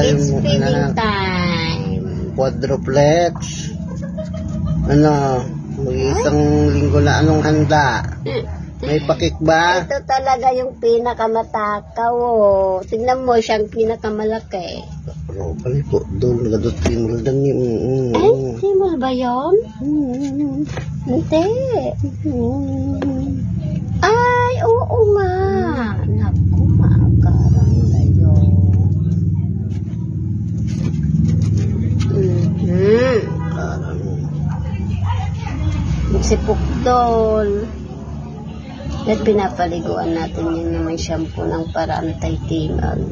It's feeding time. Quadruplets. Mag-isang linggo na anong handa? May pakik ba? Ito talaga yung pinakamatakaw. Tignan mo, siyang pinakamalaki. Balik po, doon nagadot timul dan ni. Timul ba yun? Hindi. Ay, oo nga. Naku, maakaran na yun. Magsipukdol. At pinapaliguan natin yun na may shampoo ng para anti-tingal.